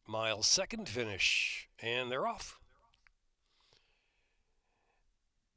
mile second finish, and they're off.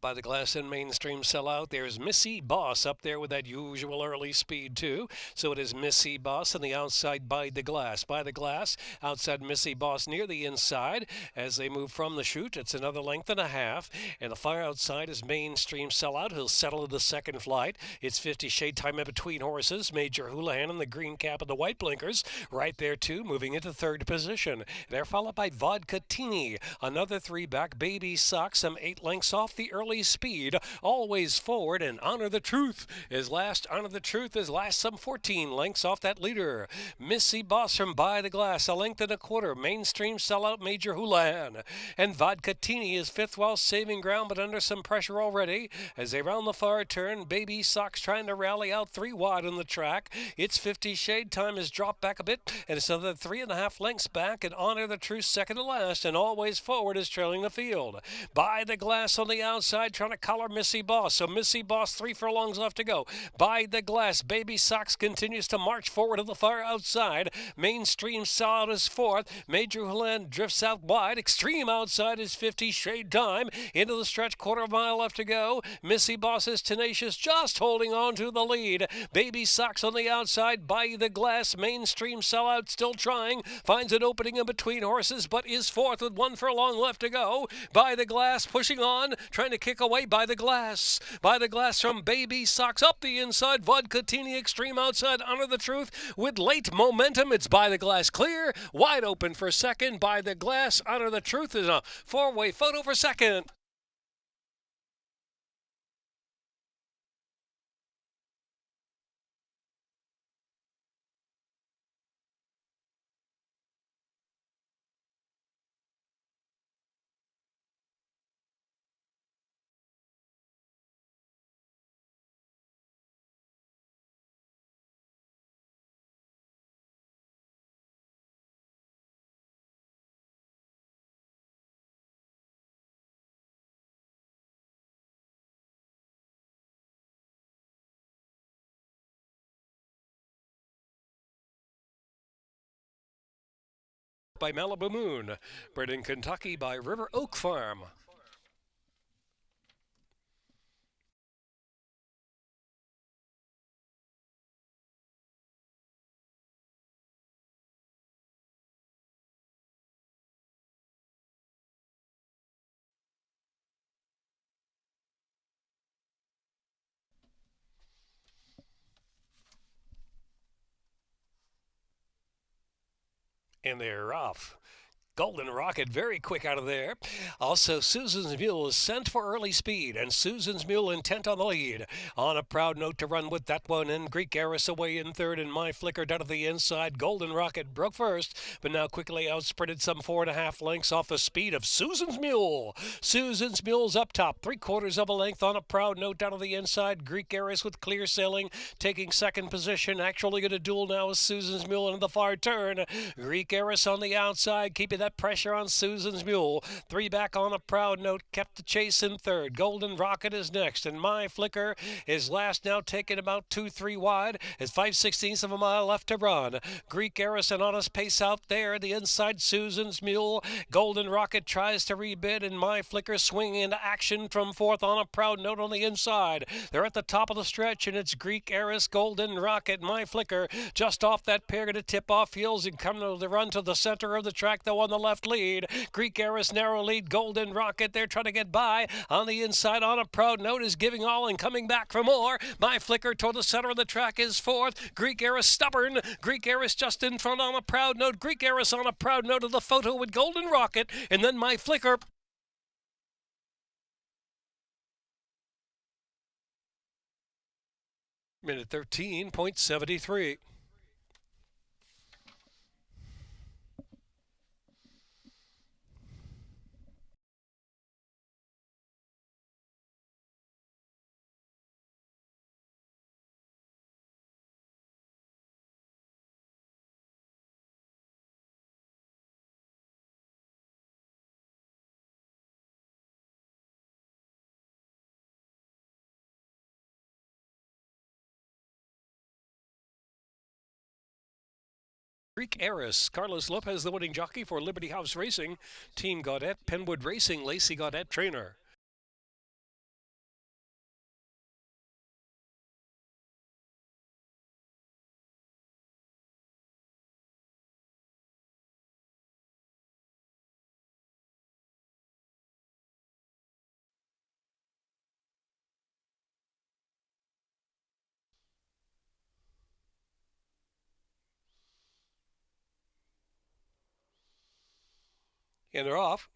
By the glass and mainstream sellout, there's Missy Boss up there with that usual early speed too. So it is Missy Boss on the outside by the glass. By the glass, outside Missy Boss near the inside. As they move from the chute, it's another length and a half. And the far outside is mainstream sellout. He'll settle to the second flight. It's 50 shade time in between horses. Major Houlihan in the green cap and the white blinkers. Right there too, moving into third position. They're followed by Vodka Teeny. Another three back. Baby Sock, some 8 lengths off the early speed, always forward, and Honor the Truth is last. Honor the Truth is last, some 14 lengths off that leader. Missy Boss from By the Glass, a length and a quarter. Mainstream sellout Major Houlihan. And Vodka Teeny is fifth while saving ground, but under some pressure already. As they round the far turn, Baby Sock's trying to rally out 3 wide on the track. It's 50 shade time has dropped back a bit, and it's another 3.5 lengths back, and Honor the Truth second to last, and Always Forward is trailing the field. By the Glass on the outside, trying to collar Missy Boss. So Missy Boss 3 furlongs left to go. By the Glass, Baby Sox continues to march forward to the far outside. Mainstream Solid is fourth. Major Houlihan drifts out wide. Extreme outside is 50 shade time. Into the stretch, quarter mile left to go. Missy Boss is tenacious, just holding on to the lead. Baby Sox on the outside. By the Glass, Mainstream Sellout still trying. Finds an opening in between horses, but is fourth with 1 furlong left to go. By the Glass pushing on, trying to kick away. By the Glass. By the Glass from Baby Sox up the inside. Vodka Teeny extreme outside. Honor the Truth with late momentum. It's By the Glass clear. Wide open for second. By the Glass. Honor the Truth is a 4-way photo for second. By Malibu Moon. Bred in Kentucky by River Oak Farm. And they're off. Golden Rocket very quick out of there. Also, Susan's Mule is sent for early speed, and Susan's Mule intent on the lead. On a proud note to run with that one, and Greek Eris away in third, and My Flicker down to the inside. Golden Rocket broke first, but now quickly outsprinted some 4.5 lengths off the speed of Susan's Mule. Susan's Mule's up top, 3/4 of a length on a proud note down to the inside. Greek Eris with clear sailing, taking second position. Actually going to duel now with Susan's Mule into the far turn. Greek Eris on the outside, keeping that pressure on Susan's Mule. 3 back on a proud note, kept the chase in third. Golden Rocket is next, and My Flicker is last, now taking about 2-3 wide. As 5/16 of a mile left to run. Greek Eris and Honest Pace out there. The inside Susan's Mule. Golden Rocket tries to rebid, and My Flicker swinging into action from fourth on a proud note on the inside. They're at the top of the stretch, and it's Greek Eris, Golden Rocket, My Flicker just off that pair, going to tip off heels and come to the run to the center of the track, though, on the left lead. Greek Eris narrow lead. Golden Rocket, they're trying to get by on the inside on a proud note, is giving all and coming back for more. My Flicker toward the center of the track is fourth. Greek Eris stubborn. Greek Eris just in front on a proud note. Greek Eris on a proud note of the photo with Golden Rocket, and then My Flicker. Minute 13.73. Greek heiress. Carlos Lopez, the winning jockey for Liberty House Racing. Team Gaudette, Penwood Racing, Lacey Gaudette, trainer. And they're off.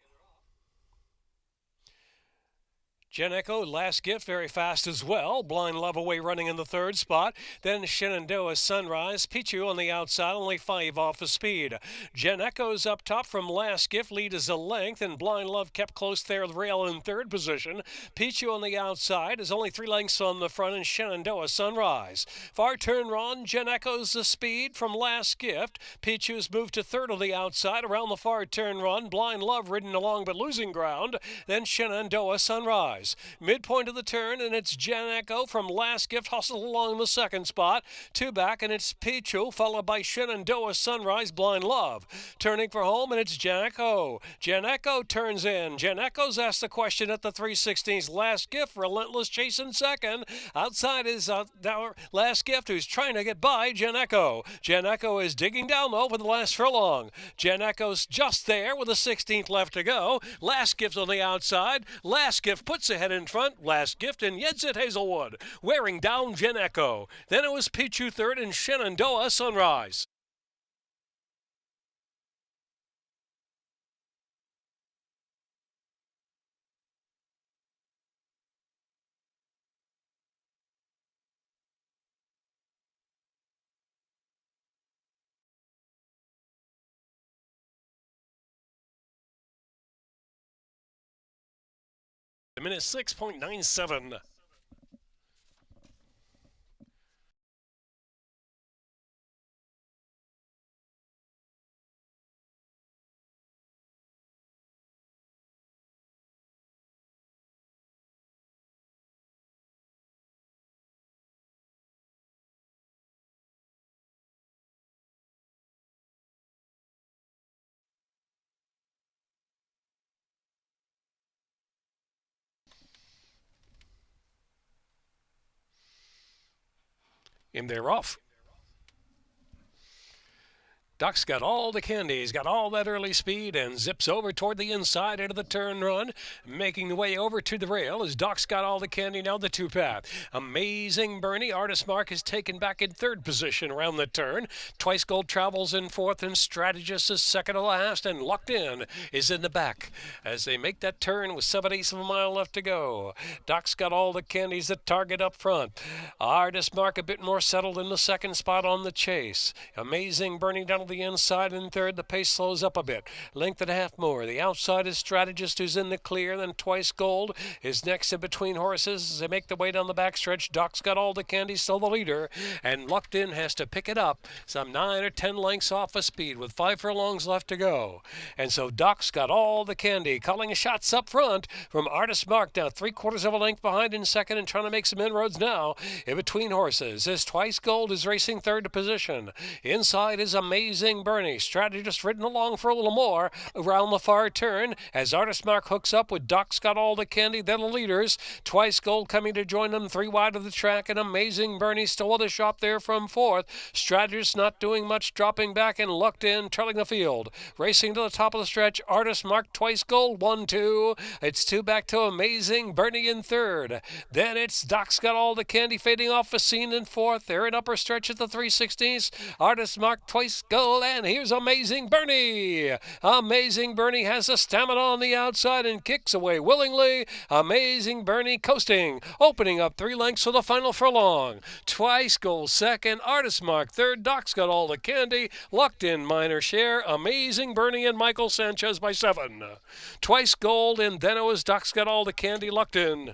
Jen Echo, Last Gift, very fast as well. Blind Love away running in the third spot. Then Shenandoah Sunrise. Pichu on the outside, only 5 off the speed. Jen Echo's up top from Last Gift. Lead is a length, and Blind Love kept close there, the rail in third position. Pichu on the outside is only 3 lengths on the front, and Shenandoah Sunrise. Far turn run, Jen Echo's the speed from Last Gift. Pichu's moved to third on the outside. Around the far turn run, Blind Love ridden along but losing ground. Then Shenandoah Sunrise. Midpoint of the turn, and it's Jen Echo from Last Gift hustled along the second spot. 2 back, and it's Pichu, followed by Shenandoah Sunrise, Blind Love. Turning for home, and it's Jen Echo. Jen Echo turns in. Jen Echo's asked the question at the 3/16. Last Gift, relentless chase in second. Outside is our Last Gift, who's trying to get by Jen Echo. Jen Echo is digging down, though, for the last furlong. Jen Echo's just there with the 16th left to go. Last Gift on the outside. Last Gift puts ahead in front. Last Gift and Yedzit Hazelwood wearing down Jen Echo. Then it was Pichu third and Shenandoah Sunrise. A minute 6.97. And they're off. Duck's got all the candy. He's got all that early speed and zips over toward the inside into the turn run, making the way over to the rail as Duck's got all the candy now the 2-path. Amazing Bernie. Artist Mark is taken back in third position around the turn. Twice Gold travels in fourth, and Strategist is second to last, and Locked In is in the back as they make that turn with 7/8 of a mile left to go. Duck's got all the candies at target up front. Artist Mark a bit more settled in the second spot on the chase. Amazing Bernie down the inside in third. The pace slows up a bit. Length and a half more. The outside is Strategist, who's in the clear. Then Twice Gold is next in between horses as they make the way down the backstretch. Doc's got all the candy, still the leader, and Locked In has to pick it up some 9 or 10 lengths off of speed with 5 furlongs left to go. And so Doc's got all the candy, calling shots up front from Artist Mark, down 3/4 of a length behind in second and trying to make some inroads now in between horses as Twice Gold is racing third position. Inside is Amazing Bernie. Strategist ridden along for a little more around the far turn as Artist Mark hooks up with Doc's got all the candy. Then the leaders. Twice Gold coming to join them 3 wide of the track, and Amazing Bernie still with a shot there from fourth. Strategist not doing much, dropping back and Locked In, trailing the field. Racing to the top of the stretch. Artist Mark, Twice Gold, 1-2. It's 2 back to Amazing Bernie in third. Then it's Doc's got all the candy fading off the scene in fourth. They're in upper stretch at the 3/16. Artist Mark, Twice Gold, and here's Amazing Bernie. Amazing Bernie has the stamina on the outside and kicks away willingly. Amazing Bernie coasting, opening up 3 lengths for the final furlong. Twice Gold second, Artist Mark third, Doc's got all the candy, Locked In minor share, Amazing Bernie and Michael Sanchez by 7. Twice Gold, and then it was Doc's got all the candy, Locked In.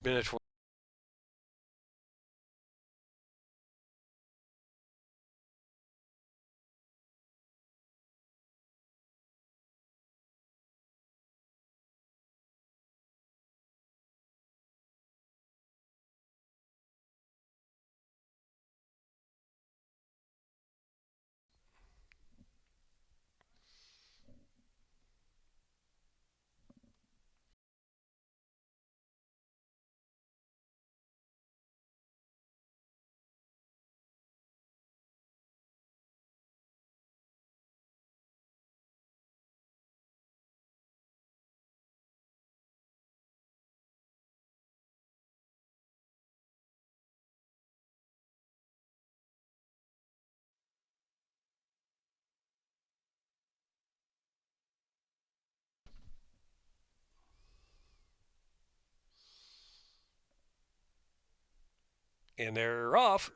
Minute And they're off.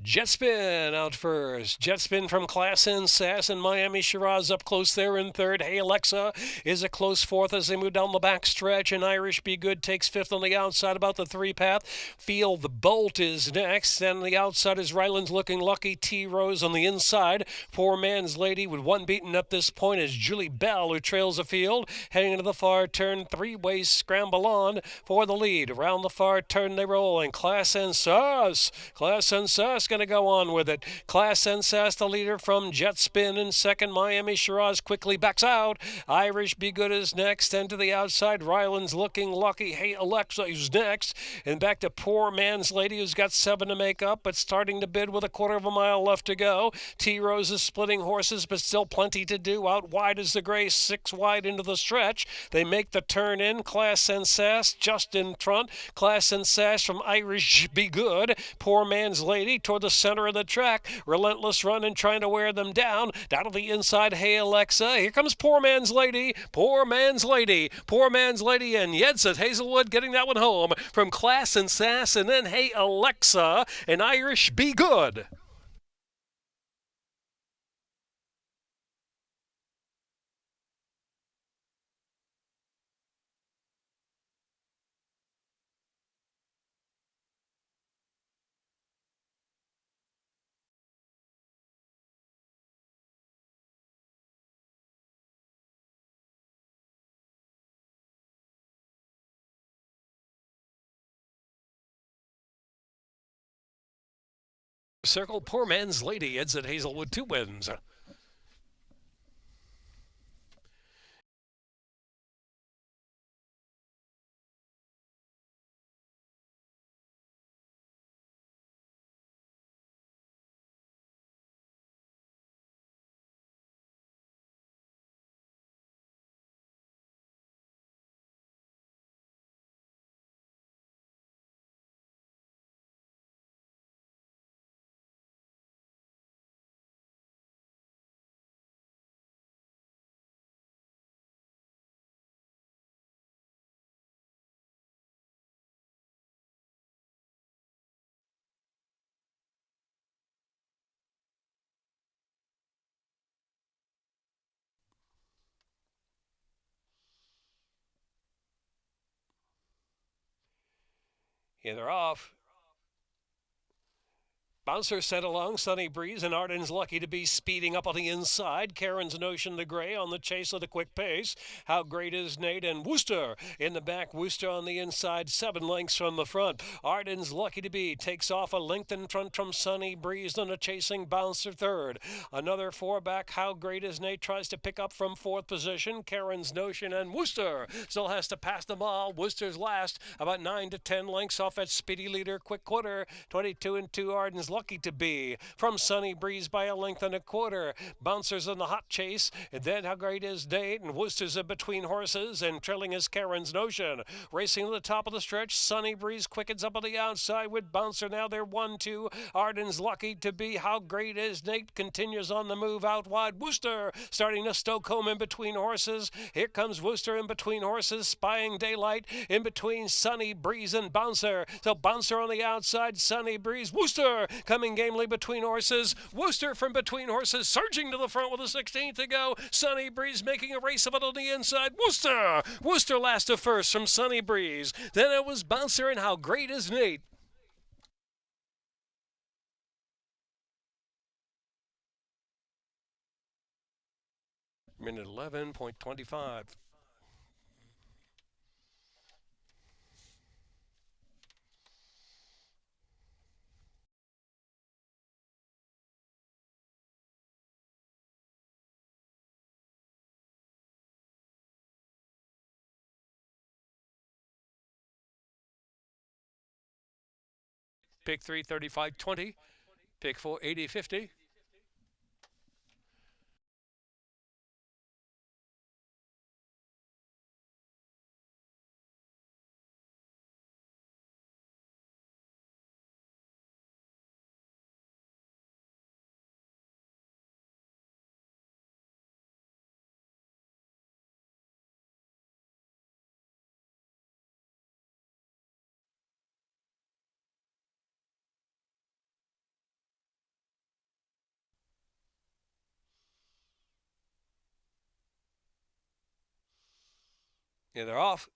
Jet spin out first. Jet spin from Class N Sass and Miami Shiraz up close there in third. Hey Alexa is a close fourth as they move down the back stretch. And Irish Be Good takes fifth on the outside about the three path. Feel the Bolt is next. And on the outside is Ryland's Looking Lucky. T Rose on the inside. Poor Man's Lady with one beaten up this point is Julie Bell who trails the field. Heading into the far turn. Three-way scramble on for the lead. Around the far turn they roll. And Class N Sass. Class N Sass going to go on with it. Class N Sass, the leader from Jet Spin in second. Miami Shiraz quickly backs out. Irish Be Good is next. And to the outside, Ryland's Looking Lucky. Hey Alexa is next. And back to Poor Man's Lady, who's got 7 to make up, but starting to bid with a quarter of a mile left to go. T Rose is splitting horses, but still plenty to do. Out wide is the Gray, 6 wide into the stretch. They make the turn in. Class N Sass just in front. Class N Sass from Irish Be Good. Poor Man's Lady toward the center of the track. Relentless run and trying to wear them down. Down to the inside. Hey Alexa. Here comes Poor Man's Lady. Poor Man's Lady. Poor Man's Lady and Yeds at Hazelwood getting that one home from Class N Sass. And then Hey Alexa and Irish Be Good. Circle Poor Man's Lady. Yeds at Hazelwood 2 wins. Yeah, they're off. Bouncer set along, Sunny Breeze, and Arden's lucky to be speeding up on the inside. Karen's Notion the Gray on the chase of the quick pace. How Great is Nate and Wooster in the back. Wooster on the inside, 7 lengths from the front. Arden's lucky to be takes off a length in front from Sunny Breeze and a chasing Bouncer third. Another 4 back. How Great is Nate tries to pick up from 4th position. Karen's Notion and Wooster still has to pass them all. Wooster's last, about 9 to 10 lengths off that speedy leader. Quick quarter, 22 and 2. Arden's lucky to be from Sunny Breeze by a length and a quarter. Bouncers in the hot chase, and then How Great is Nate, and Worcester's in between horses, and trailing is Karen's Notion. Racing to the top of the stretch, Sunny Breeze quickens up on the outside with Bouncer. Now they're 1-2. Arden's lucky to be. How Great is Nate continues on the move out wide. Worcester starting to stoke home in between horses. Here comes Worcester in between horses, spying daylight in between Sunny Breeze and Bouncer. So Bouncer on the outside, Sunny Breeze, Worcester coming gamely between horses. Worcester from between horses, surging to the front with a 16th to go. Sunny Breeze making a race of it on the inside. Worcester last to first from Sunny Breeze. Then it was Bouncer and How Great is Nate. Minute 11.25. Pick 3, 35-20. Pick 4, 80-50. Yeah, they're off.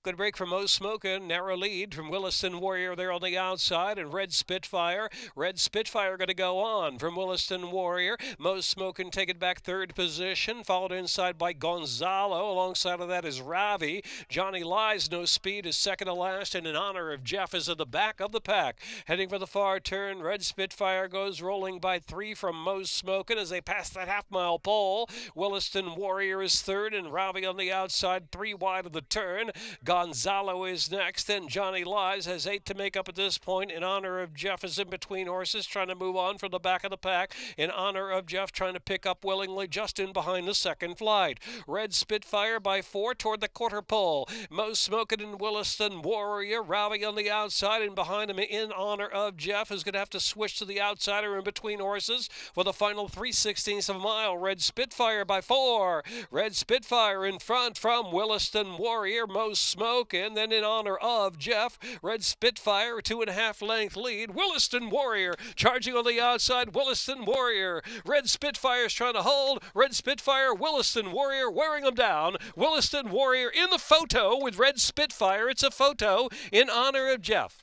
Good break from Mo Smokin'. Narrow lead from Williston Warrior there on the outside. And Red Spitfire. Red Spitfire going to go on from Williston Warrior. Mo Smokin' taking back third position. Followed inside by Gonzalo. Alongside of that is Ravi. Johnny Lies, no speed, is second to last. And in honor of Jeff is at the back of the pack. Heading for the far turn. Red Spitfire goes rolling by 3 from Mo Smokin' as they pass that half-mile pole. Williston Warrior is third. And Ravi on the outside, 3 wide of the turn. Gonzalo is next, and Johnny Lies has 8 to make up at this point. In honor of Jeff is in between horses, trying to move on from the back of the pack. In honor of Jeff, trying to pick up willingly just in behind the second flight. Red Spitfire by 4 toward the quarter pole. Mo Smokin' and Williston Warrior. Rowdy on the outside, and behind him in honor of Jeff, who's going to have to switch to the outsider in between horses for the final 3/16 of a mile. Red Spitfire by 4. Red Spitfire in front from Williston Warrior. Mo Smokin', and then in honor of Jeff, Red Spitfire, 2.5 length lead. Williston Warrior charging on the outside. Williston Warrior. Red Spitfire's trying to hold. Red Spitfire, Williston Warrior wearing them down. Williston Warrior in the photo with Red Spitfire. It's a photo in honor of Jeff.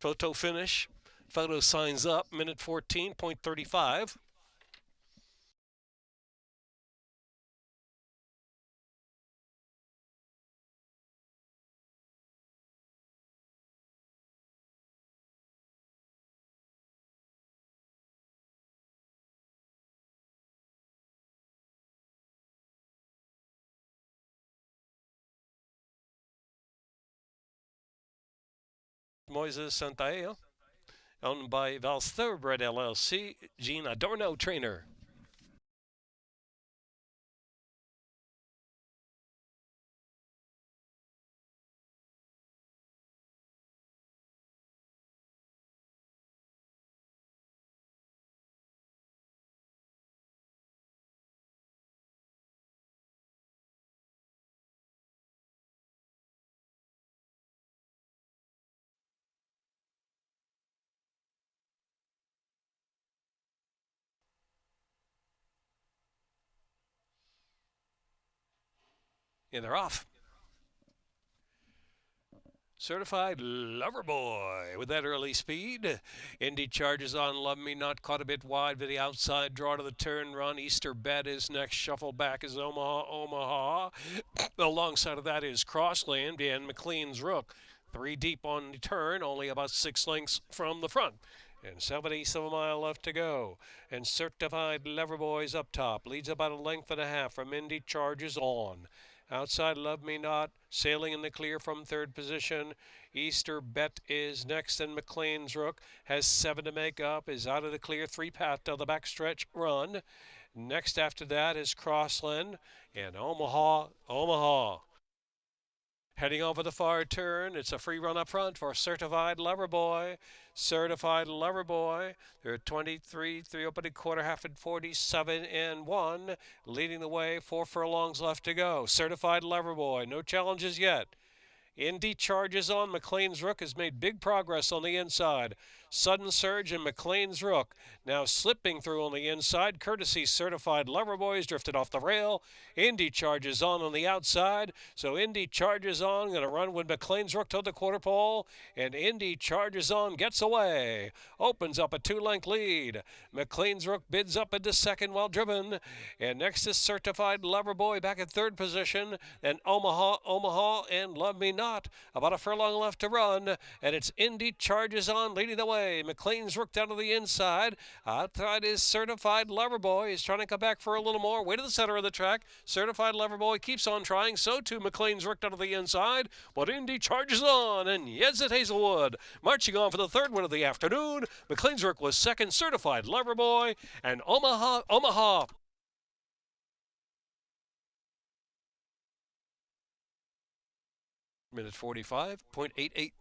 Photo finish. Photo signs up, minute 14.35. Moises Santaella, owned by Valsterbred LLC, Gene Adorno trainer. And they're off. Certified Lover Boy with that early speed. Indy charges on. Love Me Not, caught a bit wide for the outside draw to the turn run. Easter Bet is next. Shuffle back is Omaha. Alongside of that is Crossland and McLean's Rook. 3 deep on the turn, only about 6 lengths from the front. And 7/8 of a mile left to go. And Certified Lover Boy's up top. Leads about a length and a half from Indy charges on. Outside Love Me Not, sailing in the clear from third position. Easter Bet is next, and McLean's Rook has 7 to make up, is out of the clear, 3 path to the backstretch run. Next after that is Crossland and Omaha. Heading over the far turn, it's a free run up front for Certified Lover Boy. Certified Lover Boy. They're 23, 3 opening quarter, half and 47 and 1. Leading the way, 4 furlongs left to go. Certified Lover Boy, no challenges yet. Indy charges on. McLean's Rook has made big progress on the inside. Sudden Surge and McLean's Rook now slipping through on the inside. Courtesy Certified Lover Boys drifted off the rail. Indy charges on the outside. So Indy charges on. Going to run with McLean's Rook to the quarter pole. And Indy charges on, gets away. Opens up a 2-length lead. McLean's Rook bids up into second while driven. And next is Certified Lover Boy back at third position. And Omaha and Love Me Not. About a furlong left to run. And it's Indy charges on leading the way. McLean's Rook down to the inside. Outside is Certified Lover Boy. He's trying to come back for a little more. Way to the center of the track. Certified Lover Boy keeps on trying. So too McLean's Rook down to the inside. But Indy charges on. And yes, at Hazelwood. Marching on for the third win of the afternoon. McLean's Rook was second. Certified Lover Boy. And Omaha. Minute 45.88.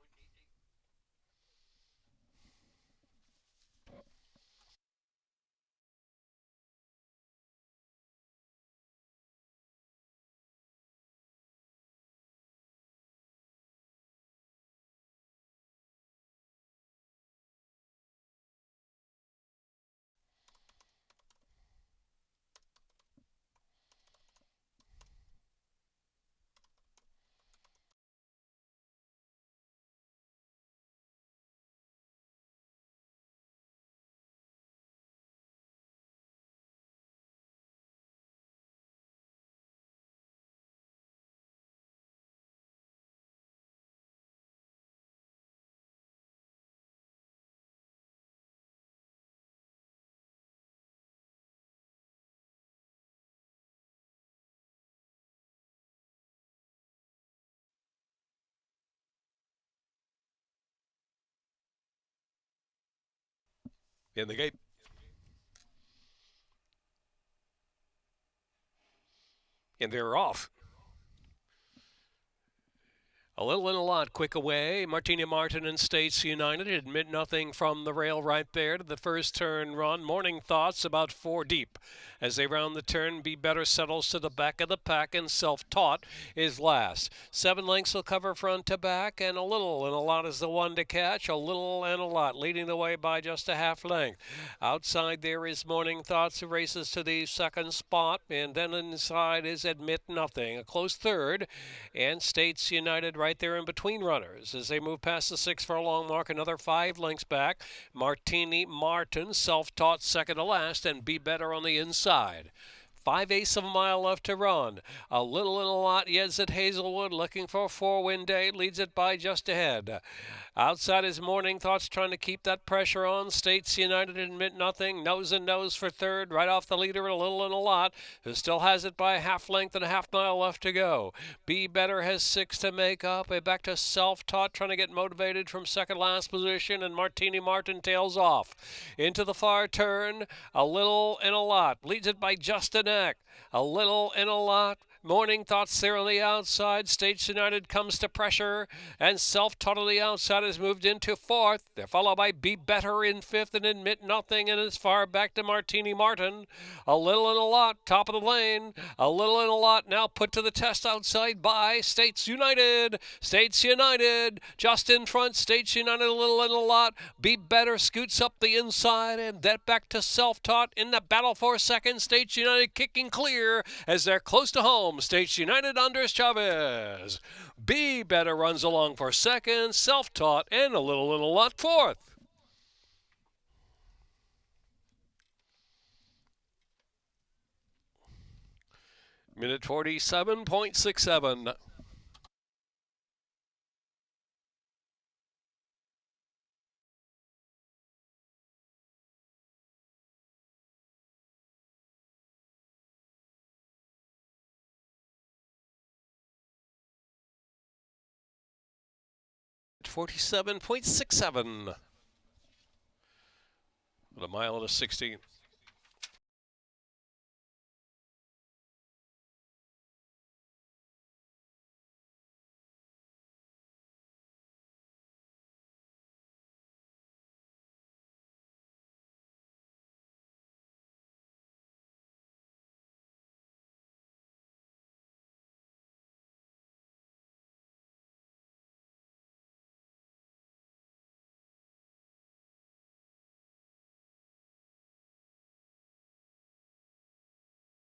In the gate. And they're off. A little and a lot quick away. Martina Martin and States United admit nothing from the rail right there to the first turn run. Morning Thoughts about 4 deep. As they round the turn, Be Better settles to the back of the pack, and Self-Taught is last. 7 lengths will cover front to back, and a little and a lot is the one to catch. A little and a lot leading the way by just a half length. Outside there is Morning Thoughts, who races to the second spot, and then inside is Admit Nothing. A close third, and States United right there in between runners as they move past the 6 furlong mark. Another 5 lengths back. Martini Martin, Self-Taught second to last, and Be Better on the inside. 5/8 of a mile left to run. A little and a lot Yeds at Hazelwood, looking for a 4-win day, leads it by just ahead. Outside is Morning Thoughts, trying to keep that pressure on. States United Admit Nothing, nose and nose for third, right off the leader, a little and a lot, who still has it by a half length and a half mile left to go. Be Better has 6 to make up. Back to Self-Taught, trying to get motivated from second last position, and Martini Martin tails off. Into the far turn, a little and a lot, leads it by just a neck. A little and a lot. Morning Thoughts there on the outside. States United comes to pressure, and Self-Taught on the outside has moved into fourth. They're followed by Be Better in fifth, and Admit Nothing, and as far back to Martini Martin. A little and a lot, top of the lane. A little and a lot now put to the test outside by States United. States United just in front. States United a little and a lot. Be Better scoots up the inside, and that back to Self-Taught in the battle for second. States United kicking clear as they're close to home. States United under Chavez. Be Better runs along for second, Self-Taught, and a little and a lot fourth. Minute 47.67. .47.67. With a mile and a 16.